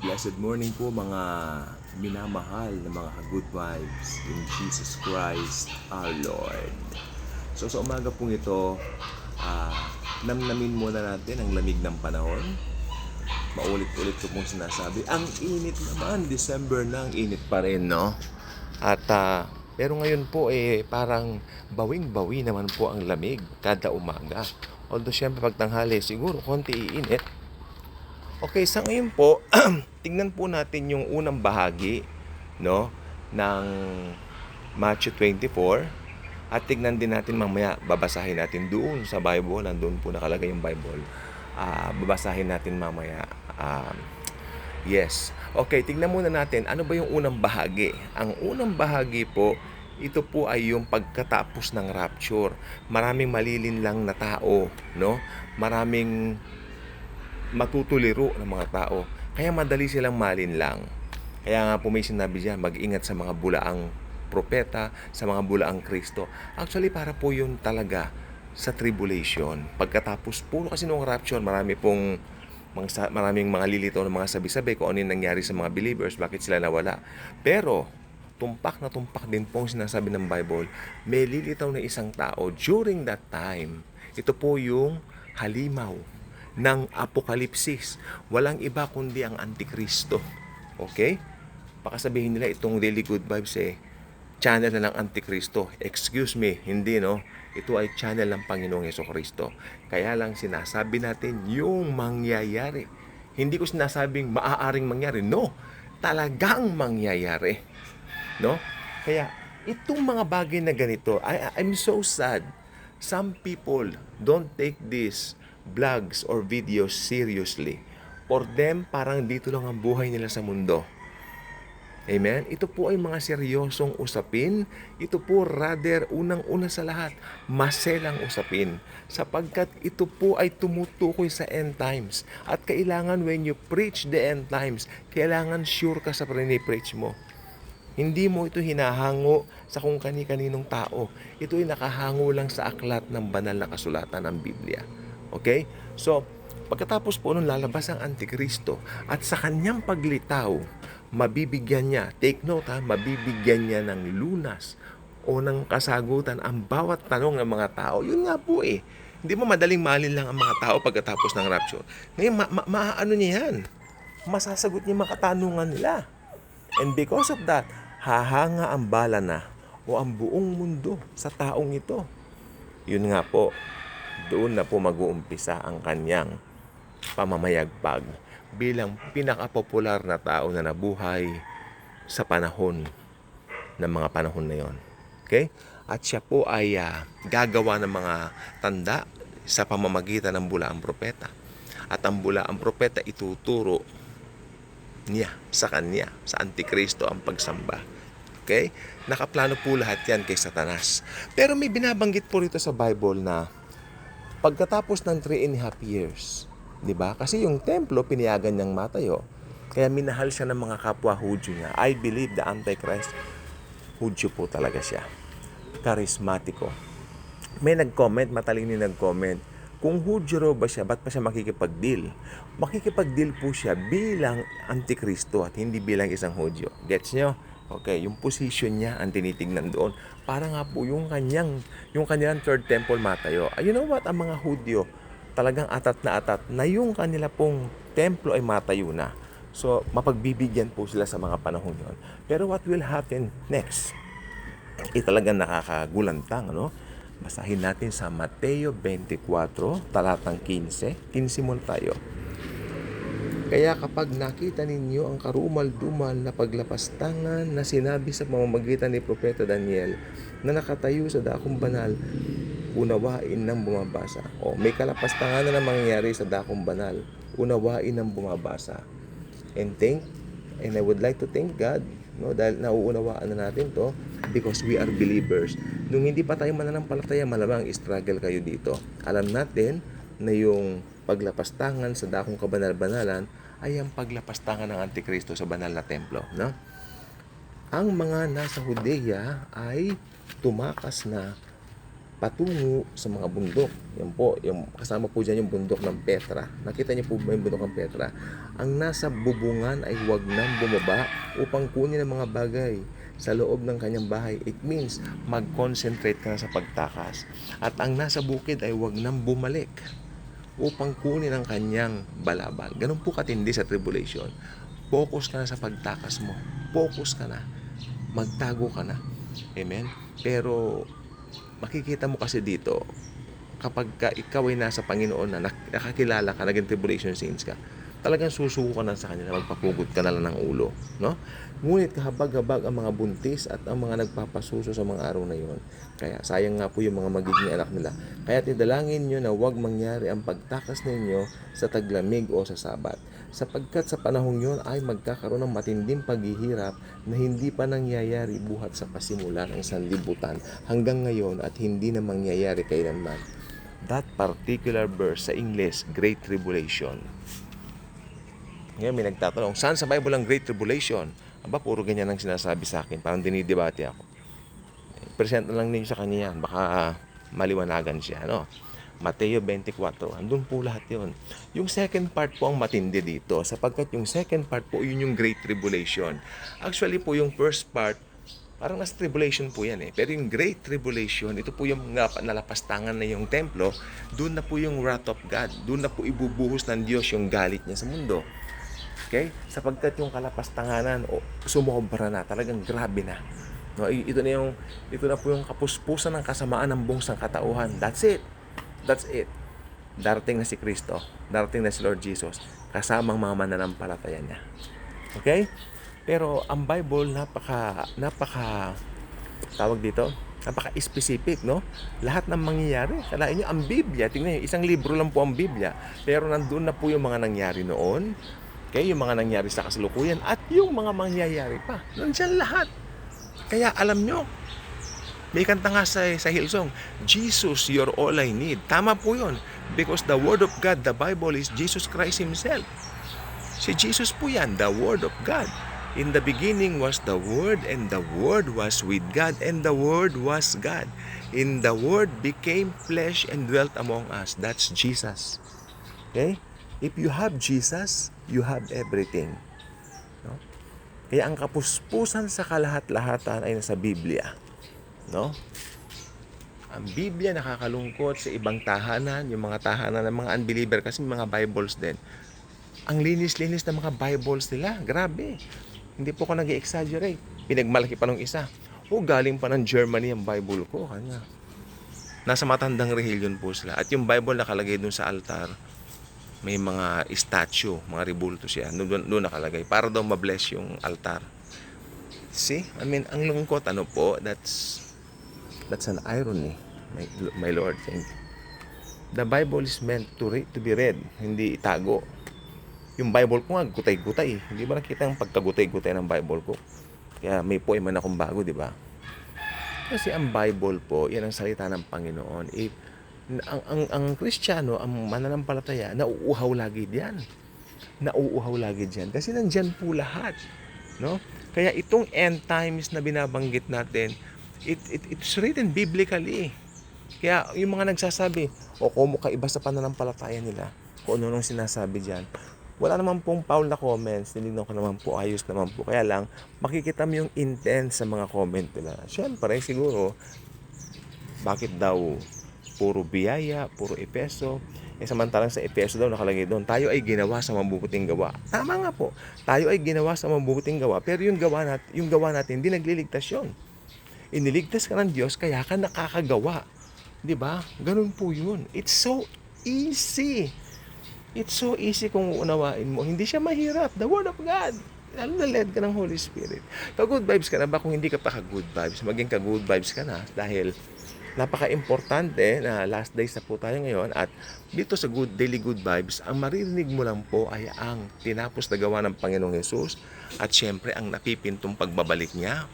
Blessed morning po mga minamahal na mga good vibes in Jesus Christ our Lord. So sa umaga pong ito, namnamin muna natin ang lamig ng panahon. Maulit-ulit ko pong sinasabi, ang init naman, December na, ang init pa rin, no? At pero ngayon po parang bawing-bawi naman po ang lamig kada umaga. Although syempre pag tanghali siguro konti iinit. Okay, sa ngayon po, tingnan po natin yung unang bahagi, no, ng Matthew 24. At tingnan din natin mamaya, babasahin natin doon sa Bible, nandun po nakalagay yung Bible. Babasahin natin mamaya. Yes. Okay, tingnan muna natin, ano ba yung unang bahagi? Ang unang bahagi po, ito po ay yung pagkatapos ng rapture. Maraming malilinlang na tao, no? Maraming matutuliro ng mga tao. Kaya madali silang malinlang. Kaya nga po may sinabi diyan, mag-ingat sa mga bulaang propeta, sa mga bulaang Kristo. Actually, para po yun talaga sa tribulation. Pagkatapos po kasi nung rapture, maraming mga lilitaw ng mga sabi-sabi kung ano yung nangyari sa mga believers, bakit sila nawala. Pero, tumpak na tumpak din po ang sinasabi ng Bible, may lilitaw na isang tao during that time. Ito po yung halimaw ng Apokalipsis. Walang iba kundi ang Antikristo. Okay? Baka sabihin nila itong Daily Good Vibes channel na ng Antikristo. Excuse me, hindi no. Ito ay channel ng Panginoong Hesukristo. Kaya lang sinasabi natin yung mangyayari. Hindi ko sinasabing maaaring mangyari. No, talagang mangyayari. No? Kaya itong mga bagay na ganito, I'm so sad. Some people don't take this vlogs or videos seriously. For them, parang dito lang ang buhay nila sa mundo. Amen? Ito po ay mga seryosong usapin. Ito po rather, unang-una sa lahat, maselang usapin. Sapagkat ito po ay tumutukoy sa end times. At kailangan when you preach the end times, kailangan sure ka sa preach mo. Hindi mo ito hinahango sa kung kani-kaninong tao. Ito ay nakahango lang sa aklat ng banal na kasulatan ng Biblia. Okay? So, pagkatapos po nun lalabas ang Antikristo at sa kanyang paglitaw, mabibigyan niya, take note mabibigyan niya ng lunas o ng kasagutan ang bawat tanong ng mga tao. Yun nga po Hindi mo madaling malin lang ang mga tao pagkatapos ng rapture. Ngayon, maano niya yan? Masasagot niya mga katanungan nila. And because of that, hahanga ang bala na o ang buong mundo sa taong ito. Yun nga po, doon na po mag-uumpisa ang kanyang pamamayagpag bilang pinakapopular na tao na nabuhay sa panahon ng mga panahon na yon. Okay? At siya po ay gagawa ng mga tanda sa pamamagitan ng bulaang propeta. At ang bulaang propeta ituturo niya sa kanya, sa Antikristo ang pagsamba. Okay? Nakaplano po lahat yan kay Satanas. Pero may binabanggit po rito sa Bible na pagkatapos ng 3.5 years, di ba? Kasi yung templo, pinayagan niyang matayo. Kaya minahal siya ng mga kapwa Hudyo niya. I believe the Antichrist, Hudyo po talaga siya. Karismatiko. May nag-comment, matalino nag-comment, kung Hudyo raw ba siya, ba't pa siya makikipag-deal? Makikipag-deal po siya bilang Antikristo at hindi bilang isang Hudyo. Gets nyo? Okay, yung position niya ang tinitingnan doon. Para nga po yung kanyang third temple matayo. You know what? Ang mga Hudyo, talagang atat na yung kanila pong templo ay matayo na. So, mapagbibigyan po sila sa mga panahon yon. Pero what will happen next? Talagang nakakagulantang, ano? Basahin natin sa Mateo 24, talatang 15. 15 muna tayo. Kaya kapag nakita ninyo ang karumal-dumal na paglapastangan na sinabi sa pamamagitan ni Propeta Daniel na nakatayo sa dakong banal, unawain ng bumabasa. May kalapastangan na mangyayari sa dakong banal. Unawain ng bumabasa. And I would like to thank God, no, dahil nauunawaan na natin to because we are believers. Nung hindi pa tayo mananampalataya, malamang struggle kayo dito. Alam natin na yung paglapastangan sa dakong kabanal-banalan ay ang paglapastangan ng Antikristo sa banal na templo, no? Ang mga nasa Judea ay tumakas na patungo sa mga bundok. Yan po, yung kasama po dyan yung bundok ng Petra. Nakita niyo po ba yung bundok ng Petra? Ang nasa bubungan ay huwag nang bumaba upang kunin ang mga bagay sa loob ng kanyang bahay. It means mag-concentrate ka na sa pagtakas. At ang nasa bukid ay huwag nang bumalik upang kunin ang kanyang balabal. Ganun po katindi sa tribulation. Focus ka na sa pagtakas mo. Focus ka na. Magtago ka na. Amen? Pero makikita mo kasi dito, kapag ikaw ay nasa Panginoon na nakakilala ka, naging tribulation saints ka, talagang susuko ka na sa kanila, magpapugod ka na lang ng ulo, no? Ngunit kahabag-habag ang mga buntis at ang mga nagpapasuso sa mga araw na yon. Kaya sayang nga po yung mga magiging anak nila. Kaya tidalangin nyo na huwag mangyari ang pagtakas ninyo sa taglamig o sa Sabat. Sapagkat sa panahong yon ay magkakaroon ng matinding paghihirap na hindi pa nangyayari buhat sa pasimulan ng sanlibutan hanggang ngayon at hindi na mangyayari kailanman. That particular verse sa English, Great Tribulation. Ngayon may nagtatanong, saan sa Bible ang Great Tribulation? Aba, puro ganyan ang sinasabi sa akin. Parang dinidebate ako. Present na lang ninyo sa kanya yan. Baka maliwanagan siya, no? Mateo 24. Andun po lahat yun. Yung second part po ang matindi dito. Sapagkat yung second part po, yun yung Great Tribulation. Actually po, yung first part, parang nasa tribulation po yan eh. Pero yung Great Tribulation, ito po yung nalapastangan na yung templo, doon na po yung wrath of God. Doon na po ibubuhos ng Diyos yung galit niya sa mundo. Okay? Sapagkat yung kalapastanganan sumobra na, talagang grabe na. No, ito na po yung kapuspusan ng kasamaan ng buong sangkatauhan. That's it. That's it. Darating na si Kristo, darating na si Lord Jesus, kasamang mga mananampalataya niya. Okay? Pero ang Bible napaka-specific, no? Lahat ng mangyayari. Kalain niyo ang Biblia, tingnan niyo, isang libro lang po ang Biblia, pero nandoon na po yung mga nangyari noon. Okay, yung mga nangyari sa kasalukuyan at yung mga mangyayari pa. Nandiyan lahat. Kaya alam nyo, may kanta nga sa Hillsong, Jesus, you're all I need. Tama po yun. Because the Word of God, the Bible is Jesus Christ Himself. Si Jesus po yan, the Word of God. In the beginning was the Word, and the Word was with God, and the Word was God. In the Word became flesh and dwelt among us. That's Jesus. Okay? If you have Jesus, you have everything. No? Kaya ang kapuspusan sa kalahat-lahatan ay nasa Biblia. No? Ang Biblia nakakalungkot sa ibang tahanan, yung mga tahanan ng mga unbeliever kasi mga Bibles din. Ang linis-linis ng mga Bibles nila, grabe. Hindi po ako nag-exaggerate. Pinagmalaki pa nung isa. Galing pa ng Germany ang Bible ko. Kanya. Nasa matandang relihiyon po sila. At yung Bible nakalagay dun sa altar, may mga statue, mga rebulto siya. Doon nakalagay. Para daw ma-bless yung altar. See? I mean, ang lungkot, ano po, that's an irony, my Lord. Thank you. The Bible is meant to be read, hindi itago. Yung Bible ko nga, gutay-gutay. Hindi ba nakita yung pagkagutay-gutay ng Bible ko? Kaya may poem man akong bago, di ba? Kasi ang Bible po, yan ang salita ng Panginoon. Ang Kristiyano, ang mananampalataya, nauuhaw lagi diyan. Nauuhaw lagi diyan. Kasi nandyan po lahat. No? Kaya itong end times na binabanggit natin, it's written biblically. Kaya yung mga nagsasabi, kung kaiba sa pananampalataya nila, kung ano nung sinasabi diyan, wala naman pong foul na comments, tinignan ko naman po, ayos naman po. Kaya lang, makikita mo yung intent sa mga comment nila. Siyempre, siguro, bakit daw puro biyaya, puro Epeso? Samantalang sa Epeso daw nakalagay doon, tayo ay ginawa sa mabubuting gawa. Tama nga po, tayo ay ginawa sa mabubuting gawa, pero yung gawa natin, hindi nagliligtas yun. Iniligtas ka ng Diyos, kaya ka nakakagawa. Diba? Ganun po yun. It's so easy. It's so easy kung unawain mo. Hindi siya mahirap. The Word of God. Lalo na led ka ng Holy Spirit. Ka-good vibes ka na ba? Kung hindi ka pa ka-good vibes, maging ka-good vibes ka na. Dahil napaka-importante na last days na po tayo ngayon. At dito sa Daily Good Vibes, ang maririnig mo lang po ay ang tinapos na gawa ng Panginoong Hesus. At syempre, ang napipintong pagbabalik niya.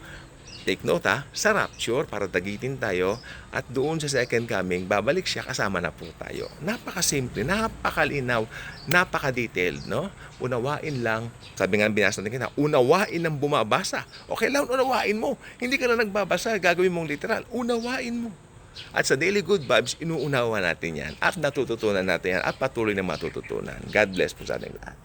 Take note sa rapture, para dagitin tayo, at doon sa second coming, babalik siya, kasama na po tayo. Napakasimple, napakalinaw, napaka-detailed, no? Unawain lang, sabi nga binasa natin kanina, unawain ang bumabasa. Okay lang, unawain mo. Hindi ka na nagbabasa, gagawin mong literal. Unawain mo. At sa Daily Good Vibes, inuunawa natin yan at natututunan natin yan at patuloy na matututunan. God bless po sa ating lahat.